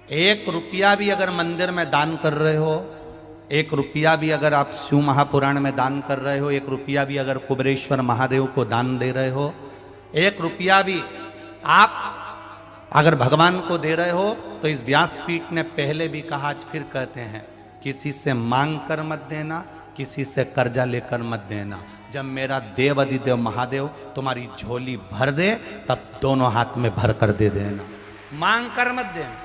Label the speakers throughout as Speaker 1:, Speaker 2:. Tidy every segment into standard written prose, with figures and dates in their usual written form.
Speaker 1: एक रुपया भी अगर मंदिर में दान कर रहे हो, एक रुपया भी अगर आप शिव महापुराण में दान कर रहे हो, एक रुपया भी अगर कुबेरेश्वर महादेव को दान दे रहे हो, एक रुपया भी आप अगर भगवान को दे रहे हो, तो इस व्यासपीठ ने पहले भी कहा, आज फिर कहते हैं, किसी से मांग कर मत देना, किसी से कर्जा लेकर मत देना। जब मेरा देव अधिदेव महादेव तुम्हारी झोली भर दे, तब दोनों हाथ में भर कर दे देना, मांग कर मत देना।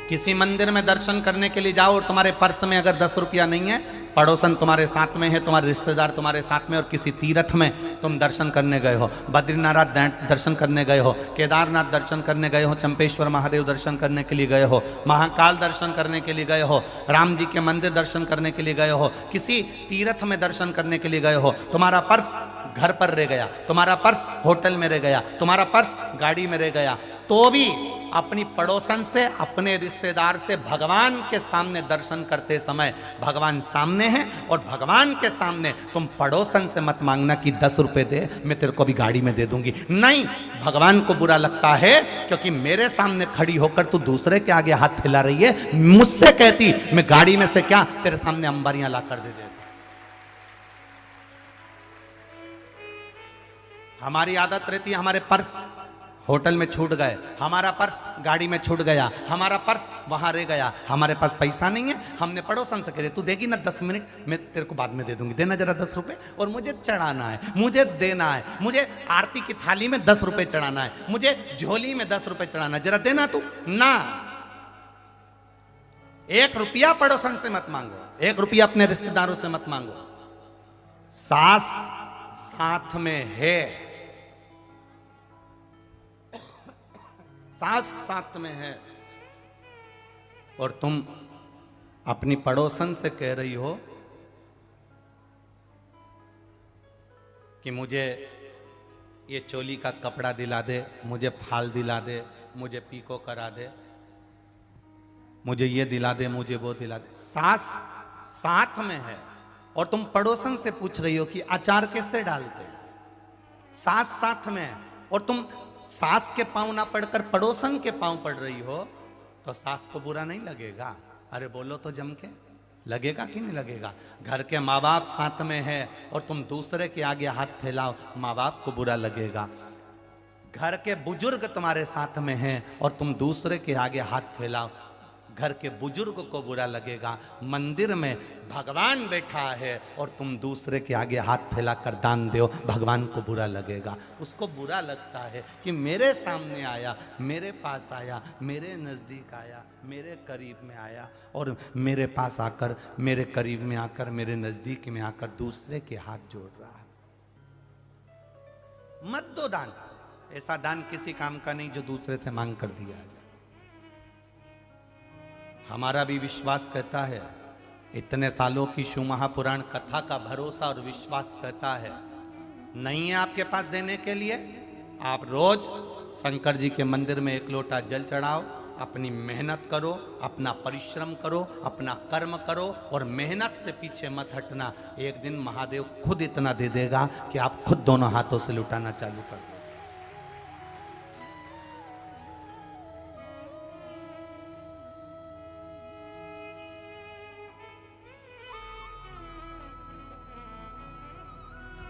Speaker 1: किसी मंदिर में दर्शन करने के लिए जाओ और तुम्हारे पर्स में अगर 10 रुपया नहीं है, पड़ोसन तुम्हारे साथ में है, तुम्हारे रिश्तेदार तुम्हारे साथ में, और किसी तीर्थ में तुम दर्शन करने गए हो, बद्रीनाथ दर्शन करने गए हो, केदारनाथ दर्शन करने गए हो, चंपेश्वर महादेव दर्शन करने के लिए गए हो, महाकाल दर्शन करने के लिए गए हो, राम जी के मंदिर दर्शन करने के लिए गए हो, किसी तीर्थ में दर्शन करने के लिए गए हो, तुम्हारा पर्स घर पर रह गया, तुम्हारा पर्स होटल में रह गया, तुम्हारा पर्स गाड़ी में रह गया, तो भी अपनी पड़ोसन से, अपने रिश्तेदार से भगवान के सामने दर्शन करते समय, भगवान सामने हैं और भगवान के सामने तुम पड़ोसन से मत मांगना कि 10 रुपए दे, मैं तेरे को भी गाड़ी में दे दूंगी। नहीं, भगवान को बुरा लगता है, क्योंकि मेरे सामने खड़ी होकर तू दूसरे के आगे हाथ फैला रही है। मुझसे कहती मैं गाड़ी में से क्या तेरे सामने अंबारियां ला कर दे देता। हमारी आदत रहती है, हमारे पर्स होटल में छूट गए, हमारा पर्स गाड़ी में छूट गया, हमारा पर्स वहां रह गया, हमारे पास पैसा नहीं है, हमने पड़ोसन से कह दिया तू देगी ना 10 मिनट, मैं तेरे को बाद में दे दूंगी, देना जरा 10 रुपए, और मुझे चढ़ाना है, मुझे देना है, मुझे आरती की थाली में 10 रुपए चढ़ाना है, मुझे झोली में 10 रुपए चढ़ाना है, जरा देना तू ना। 1 रुपया पड़ोसन से मत मांगो, 1 रुपया अपने रिश्तेदारों से मत मांगो। सास साथ में है, सास साथ में है, और तुम अपनी पड़ोसन से कह रही हो कि मुझे ये चोली का कपड़ा दिला दे, मुझे फाल दिला दे, मुझे पीको करा दे, मुझे ये दिला दे, मुझे वो दिला दे। सास साथ में है और तुम पड़ोसन से पूछ रही हो कि अचार कैसे डालते। सास साथ में है और तुम सास के पांव ना पढ़कर पड़ोसन के पांव पढ़ रही हो, तो सास को बुरा नहीं लगेगा? अरे बोलो तो जम के, लगेगा कि नहीं लगेगा? घर के माँ बाप साथ में है और तुम दूसरे के आगे हाथ फैलाओ, माँ बाप को बुरा लगेगा। घर के बुजुर्ग तुम्हारे साथ में हैं और तुम दूसरे के आगे हाथ फैलाओ, घर के बुजुर्ग को बुरा लगेगा। मंदिर में भगवान बैठा है और तुम दूसरे के आगे हाथ फैला कर दान दो, भगवान को बुरा लगेगा। उसको बुरा लगता है कि मेरे सामने आया, मेरे पास आया, मेरे नज़दीक आया, मेरे करीब में आया, और मेरे पास आकर, मेरे करीब में आकर, मेरे नज़दीक में आकर दूसरे के हाथ जोड़ रहा है। मत दो दान, ऐसा दान किसी काम का नहीं जो दूसरे से मांग कर दिया जाए। हमारा भी विश्वास कहता है, इतने सालों की शिव महापुराण कथा का भरोसा और विश्वास कहता है, नहीं है आपके पास देने के लिए, आप रोज शंकर जी के मंदिर में 1 लोटा जल चढ़ाओ, अपनी मेहनत करो, अपना परिश्रम करो, अपना कर्म करो, और मेहनत से पीछे मत हटना। एक दिन महादेव खुद इतना दे देगा कि आप खुद दोनों हाथों से लुटाना चालू कर दो।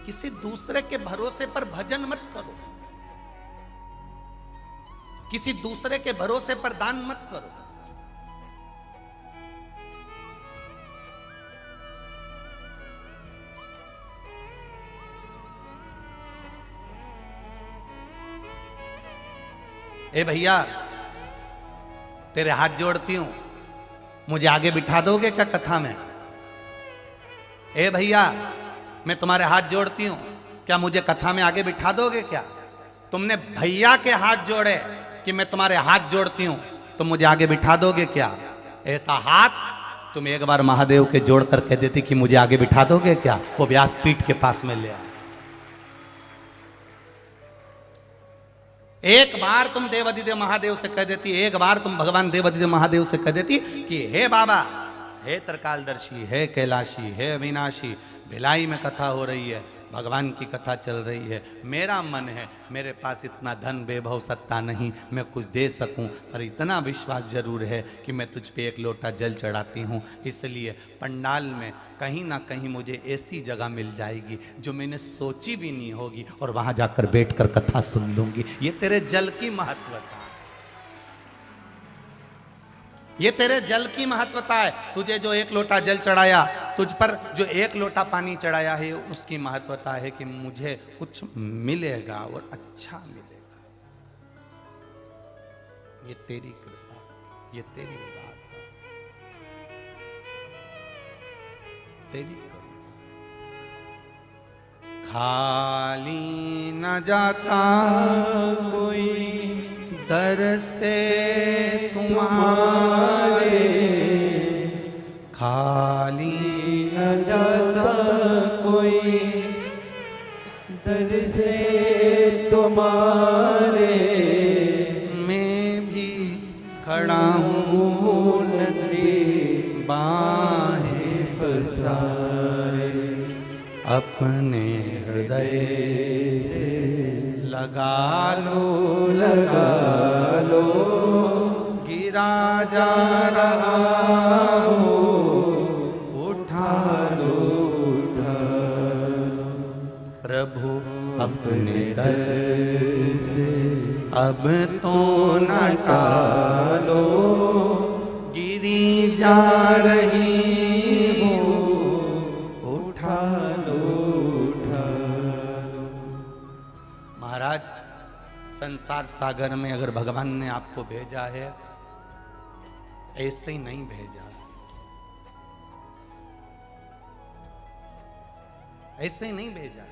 Speaker 1: किसी दूसरे के भरोसे पर भजन मत करो, किसी दूसरे के भरोसे पर दान मत करो। ए भैया, तेरे हाथ जोड़ती हूं, मुझे आगे बिठा दोगे क्या कथा में? ए भैया, मैं तुम्हारे हाथ जोड़ती हूं, क्या मुझे कथा में आगे बिठा दोगे क्या? तुमने भैया के हाथ जोड़े कि मैं तुम्हारे हाथ जोड़ती हूं, तो मुझे आगे बिठा दोगे क्या? ऐसा हाथ तुम एक बार महादेव के जोड़ कर कह देती कि मुझे आगे बिठा दोगे क्या? वो व्यासपीठ के पास में ले आए। एक बार तुम देवाधिदेव महादेव से कह देती, एक बार तुम भगवान देवाधिदेव महादेव से कह देती कि हे बाबा, हे त्रिकालदर्शी, हे कैलाशी, हे अविनाशी, भिलाई में कथा हो रही है, भगवान की कथा चल रही है, मेरा मन है, मेरे पास इतना धन वैभव सत्ता नहीं मैं कुछ दे सकूं, पर इतना विश्वास जरूर है कि मैं तुझ पे एक लोटा जल चढ़ाती हूं, इसलिए पंडाल में कहीं ना कहीं मुझे ऐसी जगह मिल जाएगी जो मैंने सोची भी नहीं होगी, और वहां जाकर बैठकर कथा सुन लूंगी। ये तेरे जल की महत्वता, ये तेरे जल की महत्वता है। तुझे जो एक लोटा जल चढ़ाया, तुझ पर जो एक लोटा पानी चढ़ाया है, उसकी महत्वता है कि मुझे कुछ मिलेगा और अच्छा मिलेगा। ये तेरी कृपा, ये तेरी उदारता, तेरी करुणा। खाली न जाता कोई दर से तुम्हारे, खाली
Speaker 2: न जाता कोई दर से तुम्हारे,
Speaker 1: मैं भी खड़ा हूँ
Speaker 2: नंदी
Speaker 1: बाहें
Speaker 2: फसाए,
Speaker 1: अपने हृदय
Speaker 2: से
Speaker 1: लगा
Speaker 2: लगा लो,
Speaker 1: गिरा जा रहा हो,
Speaker 2: उठा लो, उठा लो।
Speaker 1: प्रभु अपने दर
Speaker 2: से
Speaker 1: अब तो न
Speaker 2: टालो,
Speaker 1: गिरी जा रही हो,
Speaker 2: उठा लो, उठा लो।
Speaker 1: महाराज, संसार सागर में अगर भगवान ने आपको भेजा है, ऐसे ही नहीं भेजा, ऐसे ही नहीं भेजा।